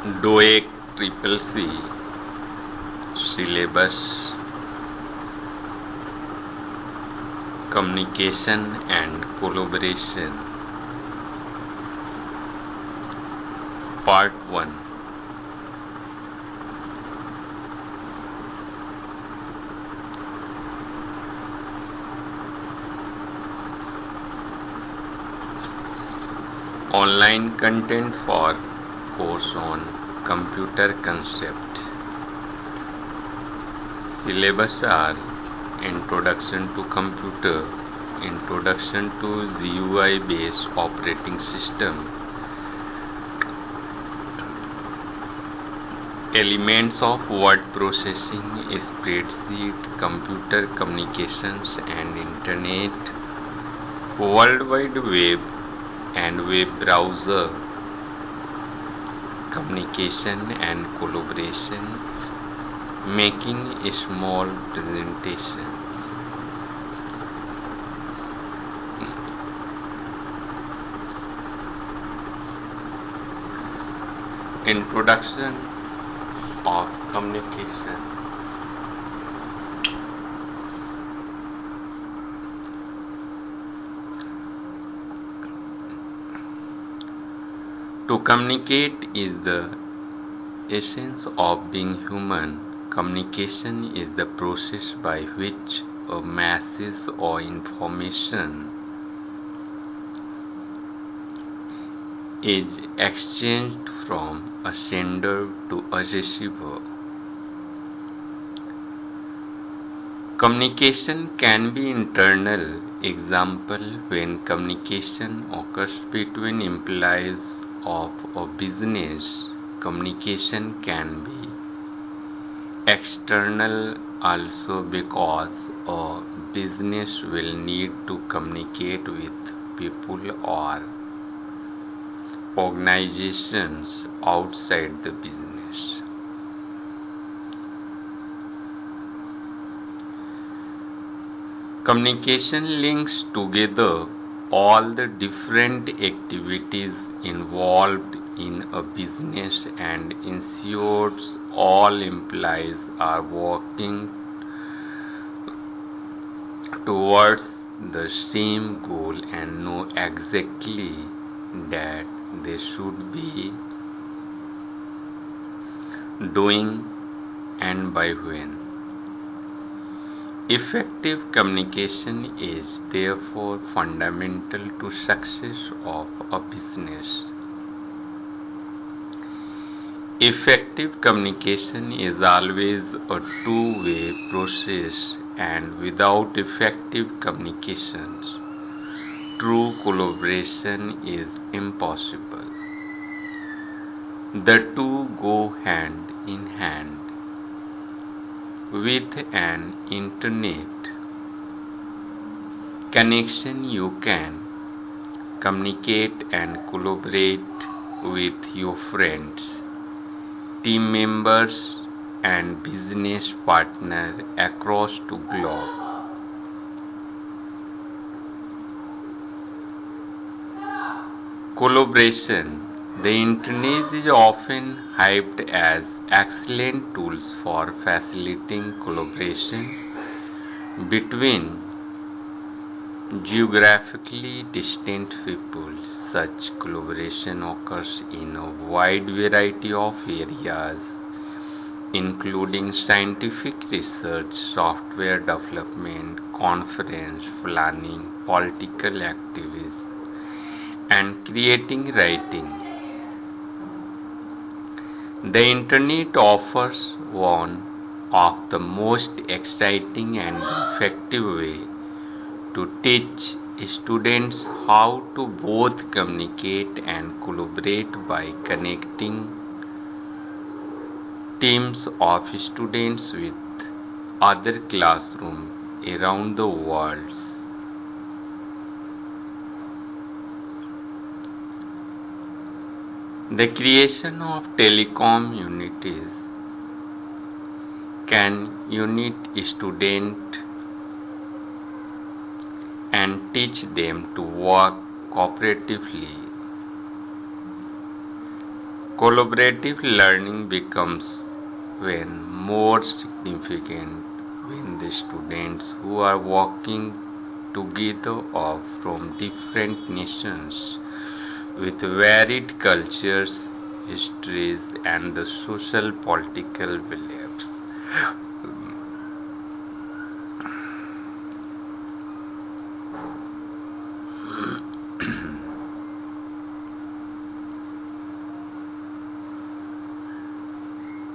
Doeacc CCC Syllabus Communication and Collaboration Part 1. Online content for course on computer concept. Syllabus are Introduction to Computer, Introduction to GUI based operating system, Elements of word processing, spreadsheet, computer communications and internet, World Wide Web and web browser, communication and collaboration, making a small presentation. Introduction of communication. To communicate is the essence of being human. Communication is the process by which a message or information is exchanged from a sender to a receiver. Communication can be internal. Example, when communication occurs between employees of a business, communication can be external also because a business will need to communicate with people or organizations outside the business. Communication links together all the different activities involved in a business and ensures all employees are working towards the same goal and know exactly that they should be doing and by when. Effective communication is therefore fundamental to success of a business. Effective communication is always a two-way process, and without effective communications, true collaboration is impossible. The two go hand in hand. With an internet connection, you can communicate and collaborate with your friends, team members, and business partners across the globe. Collaboration. The internet is often hyped as excellent tools for facilitating collaboration between geographically distant people. Such collaboration occurs in a wide variety of areas, including scientific research, software development, conference planning, political activism, and creating writing. The internet offers one of the most exciting and effective way to teach students how to both communicate and collaborate by connecting teams of students with other classrooms around the world. The creation of telecom unities can unite students and teach them to work cooperatively. Collaborative learning becomes when more significant when the students who are working together are from different nations with varied cultures, histories, and the social political beliefs.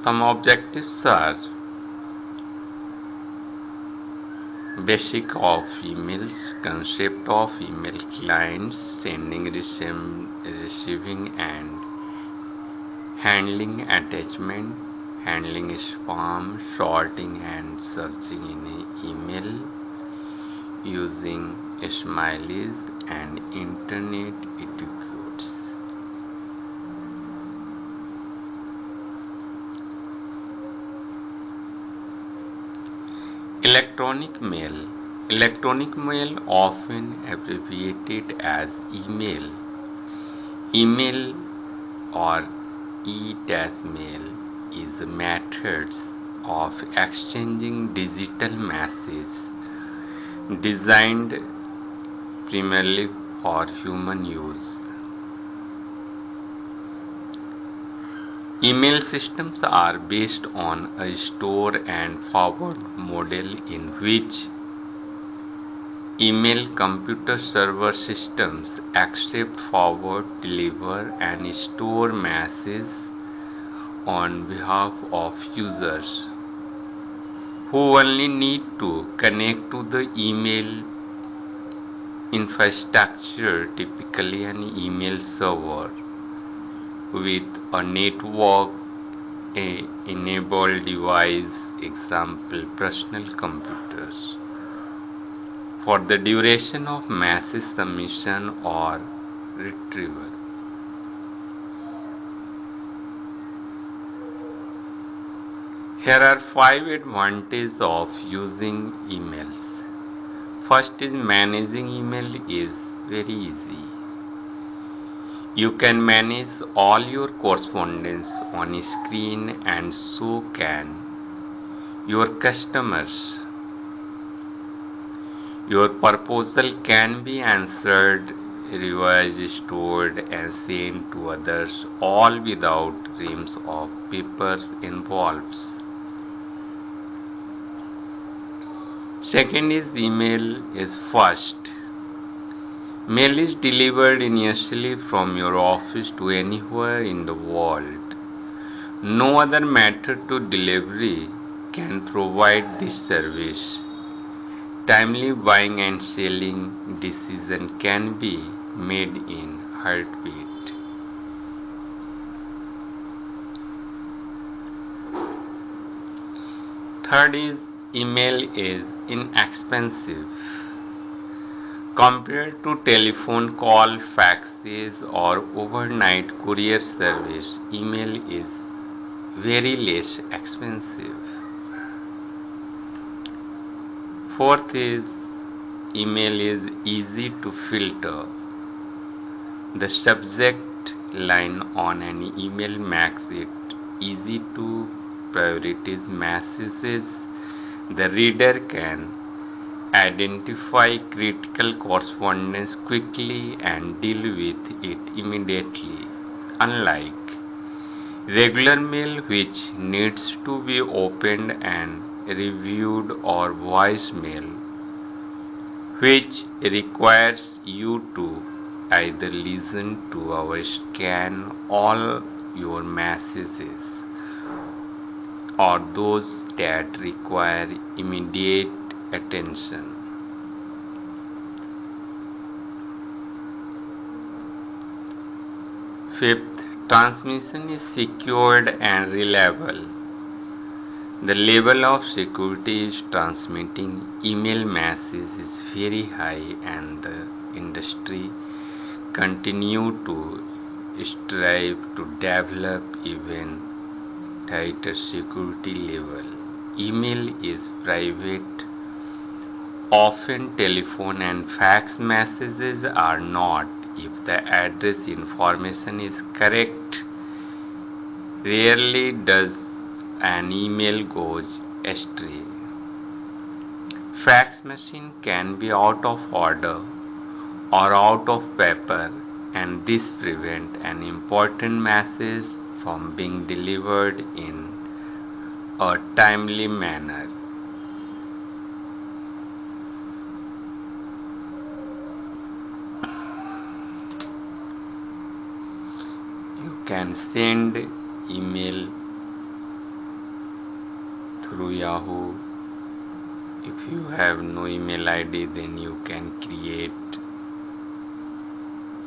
Some objectives are basic of emails, concept of email clients, sending, receiving, and handling attachment, handling spam, sorting and searching in email, using smileys and internet etiquettes. Electronic mail. Electronic mail, often abbreviated as email, email or e-mail, is methods of exchanging digital messages designed primarily for human use. Email systems are based on a store and forward model in which email computer server systems accept, forward, deliver, and store messages on behalf of users who only need to connect to the email infrastructure, typically an email server with a network enabled device, example personal computers, for the duration of message submission or retrieval. Here are 5 advantages of using emails. First is managing email is very easy. You can manage all your correspondence on screen, and so can your customers. Your proposal can be answered, revised, stored, and sent to others, all without reams of papers involved. Second is email is fast. Mail is delivered initially from your office to anywhere in the world. No other method to delivery can provide this service. Timely buying and selling decision can be made in heartbeat. Third is email is inexpensive. Compared to telephone call, faxes, or overnight courier service, email is very less expensive. Fourth is email is easy to filter. The subject line on an email makes it easy to prioritize messages. The reader can identify critical correspondence quickly and deal with it immediately, unlike regular mail, which needs to be opened and reviewed, or voicemail, which requires you to either listen to or scan all your messages, or those that require immediate attention. Fifth, transmission is secured and reliable. The level of security is transmitting email messages is very high, and the industry continue to strive to develop even tighter security level. Email is private. Often telephone and fax messages are not. If the address information is correct, Rarely does an email goes astray. Fax machine can be out of order or out of paper, and this prevents an important message from being delivered in a timely manner. You can send email through Yahoo. If you have no email ID, then you can create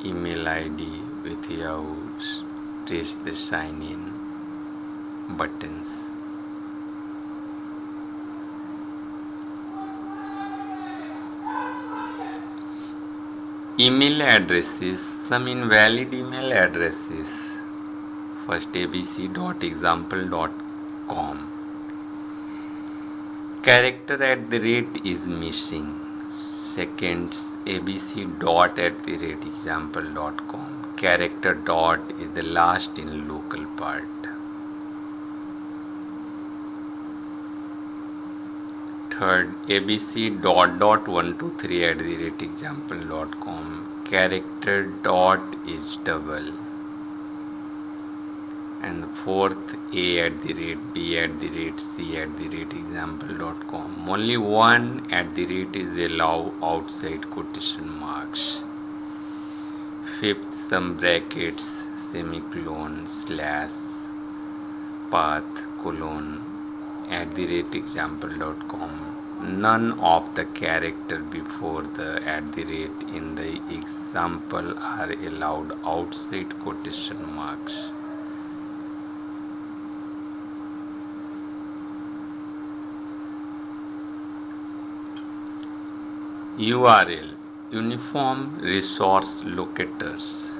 email ID with Yahoo. Press the sign in buttons. Email addresses, some invalid email addresses. First, abc.example.com. Character at the rate is missing. Second, abc.example.com. Character dot is the last in local part. Third, abc.123@example.com. Character dot is double. And fourth, a@b@c@example.com. Only one @ is allowed outside quotation marks. Fifth, some brackets, semicolon, slash, path, colon, @example.com. None of the characters before the @ in the example are allowed outside quotation marks. URL, Uniform Resource Locators.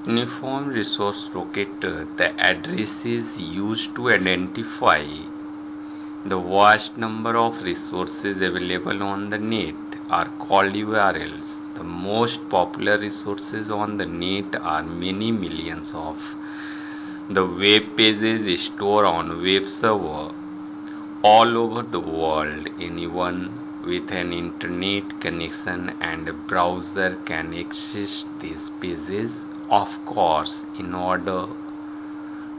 Uniform Resource Locator, the addresses used to identify the vast number of resources available on the net are called URLs. The most popular resources on the net are many millions of the web pages stored on web server all over the world. Anyone with an internet connection and a browser can access these pages. Of course, in order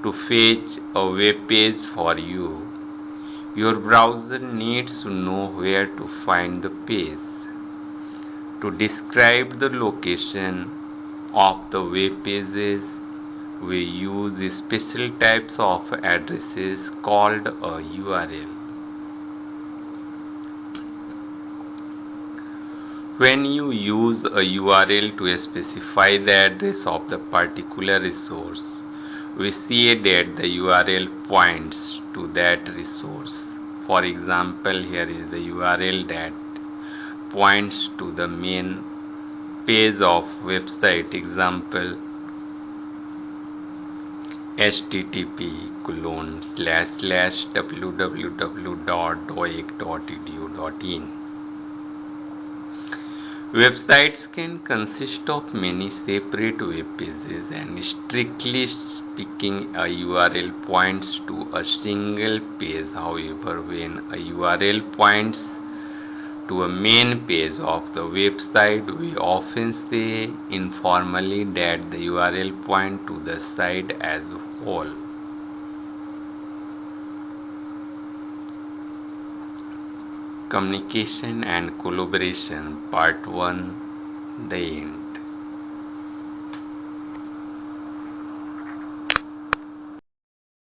to fetch a web page for you, your browser needs to know where to find the page. To describe the location of the web pages, we use special types of addresses called a URL. When you use a URL to specify the address of the particular resource, we say that the URL points to that resource. For example, here is the URL that points to the main page of website example http://www.doeacc.edu.in. Websites can consist of many separate web pages, and strictly speaking, a URL points to a single page. However, when a URL points to a main page of the website, we often say informally that the URL points to the site as a whole. Communication and Collaboration, Part 1, the end.